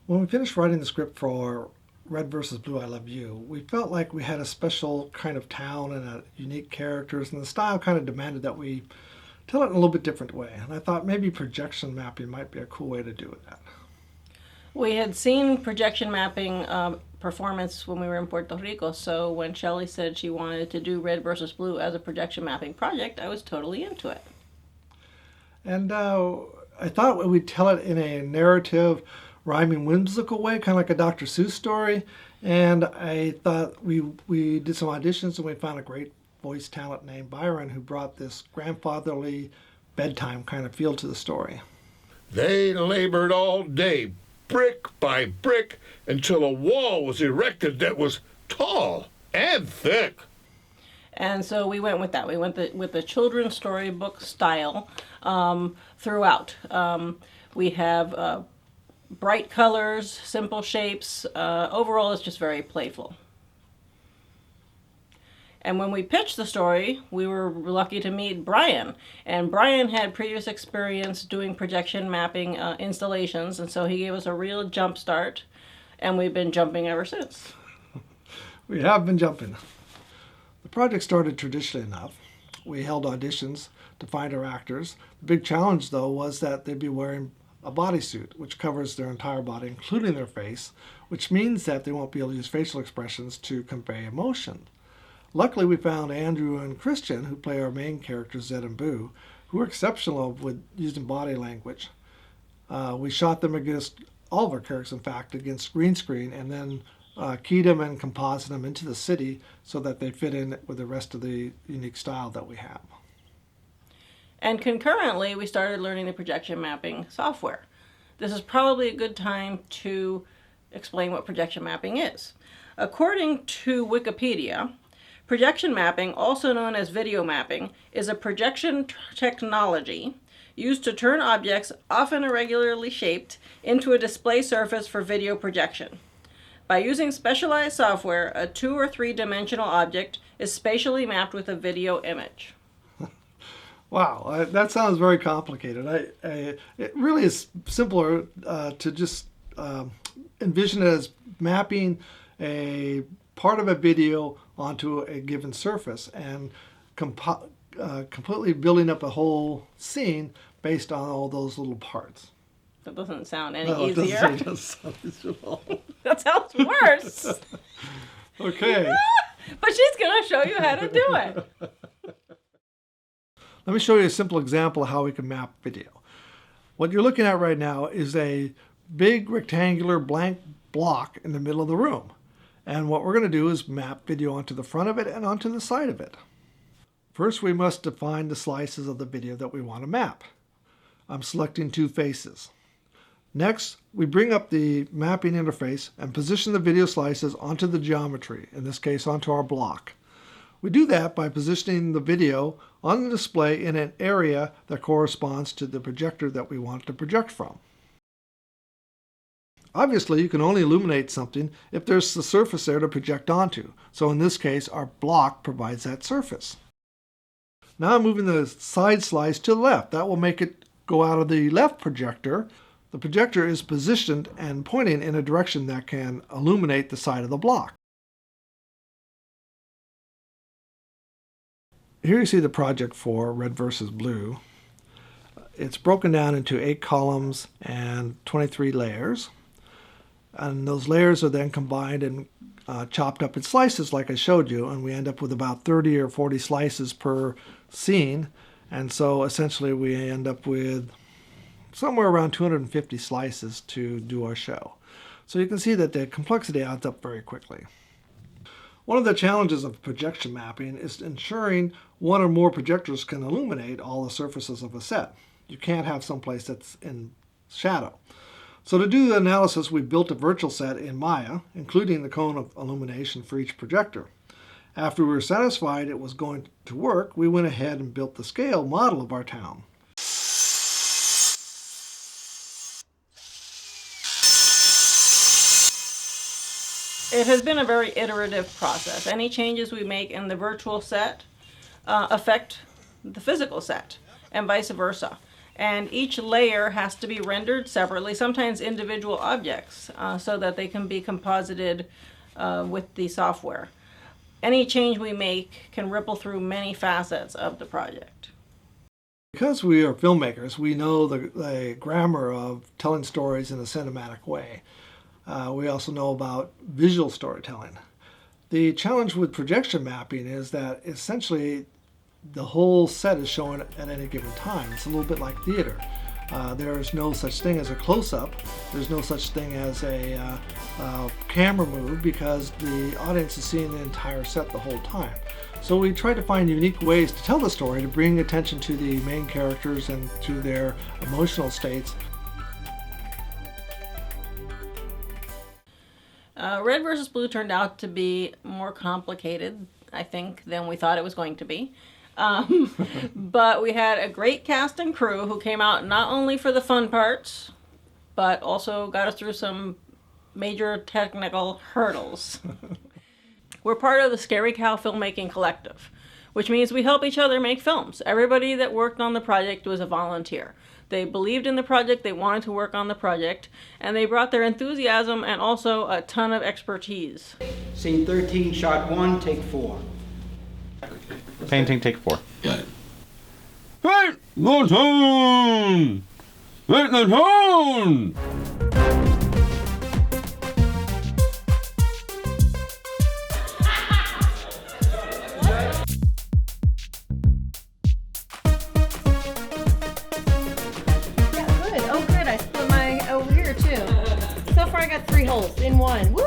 When we finished writing the script for Red vs. Blue, I Love You, we felt like we had a special kind of town and unique characters, and the style kind of demanded that we tell it in a little bit different way. And I thought maybe projection mapping might be a cool way to do that. We had seen projection mapping performance when we were in Puerto Rico, so when Shelley said she wanted to do Red vs. Blue as a projection mapping project, I was totally into it. And I thought we'd tell it in a narrative, rhyming, whimsical way, kind of like a Dr. Seuss story. And I thought we did some auditions, and we found a great voice talent named Byron who brought this grandfatherly bedtime kind of feel to the story. They labored all day, brick by brick, until a wall was erected that was tall and thick. And so we went with that. We went with the children's storybook style throughout. We have bright colors, simple shapes. Overall, it's just very playful. And when we pitched the story, we were lucky to meet Brian. And Brian had previous experience doing projection mapping installations, and so he gave us a real jump start, and we've been jumping ever since. We have been jumping. The project started traditionally enough. We held auditions to find our actors. The big challenge, though, was that they'd be wearing a bodysuit, which covers their entire body, including their face, which means that they won't be able to use facial expressions to convey emotion. Luckily, we found Andrew and Christian, who play our main characters, Zed and Boo, who were exceptional with using body language. We shot them against all of our characters, in fact, against green screen, and then keyed them and composited them into the city so that they fit in with the rest of the unique style that we have. And concurrently, we started learning the projection mapping software. This is probably a good time to explain what projection mapping is. According to Wikipedia, projection mapping, also known as video mapping, is a projection technology used to turn objects, often irregularly shaped, into a display surface for video projection. By using specialized software, a 2- or 3-dimensional object is spatially mapped with a video image. Wow, that sounds very complicated. It really is simpler to just envision it as mapping a part of a video onto a given surface and completely building up a whole scene based on all those little parts. That doesn't sound any easier. It doesn't sound easy at all. That sounds worse. Okay. But she's going to show you how to do it. Let me show you a simple example of how we can map video. What you're looking at right now is a big rectangular blank block in the middle of the room. And what we're going to do is map video onto the front of it and onto the side of it. First, we must define the slices of the video that we want to map. I'm selecting 2 faces. Next, we bring up the mapping interface and position the video slices onto the geometry, in this case onto our block. We do that by positioning the video on the display in an area that corresponds to the projector that we want to project from. Obviously, you can only illuminate something if there's the surface there to project onto. So in this case, our block provides that surface. Now I'm moving the side slice to the left. That will make it go out of the left projector. The projector is positioned and pointing in a direction that can illuminate the side of the block. Here you see the project for Red vs. Blue. It's broken down into 8 columns and 23 layers. And those layers are then combined and chopped up in slices like I showed you, and we end up with about 30 or 40 slices per scene. And so essentially we end up with somewhere around 250 slices to do our show. So you can see that the complexity adds up very quickly. One of the challenges of projection mapping is ensuring one or more projectors can illuminate all the surfaces of a set. You can't have someplace that's in shadow. So to do the analysis, we built a virtual set in Maya, including the cone of illumination for each projector. After we were satisfied it was going to work, we went ahead and built the scale model of our town. It has been a very iterative process. Any changes we make in the virtual set affect the physical set, and vice versa. And each layer has to be rendered separately, sometimes individual objects, so that they can be composited with the software. Any change we make can ripple through many facets of the project. Because we are filmmakers, we know the grammar of telling stories in a cinematic way. We also know about visual storytelling. The challenge with projection mapping is that essentially the whole set is shown at any given time. It's a little bit like theater. There's no such thing as a close-up. There's no such thing as a camera move because the audience is seeing the entire set the whole time. So we try to find unique ways to tell the story to bring attention to the main characters and to their emotional states. Red vs. Blue turned out to be more complicated, I think, than we thought it was going to be. But we had a great cast and crew who came out not only for the fun parts, but also got us through some major technical hurdles. We're part of the Scary Cow Filmmaking Collective, which means we help each other make films. Everybody that worked on the project was a volunteer. They believed in the project, they wanted to work on the project, and they brought their enthusiasm and also a ton of expertise. Scene 13, shot 1, take 4. Painting, take 4. Right. Right the tone! Right the tone! Yeah, good. Oh, good. I split my over here too. So far, I got 3 holes in one. Woo!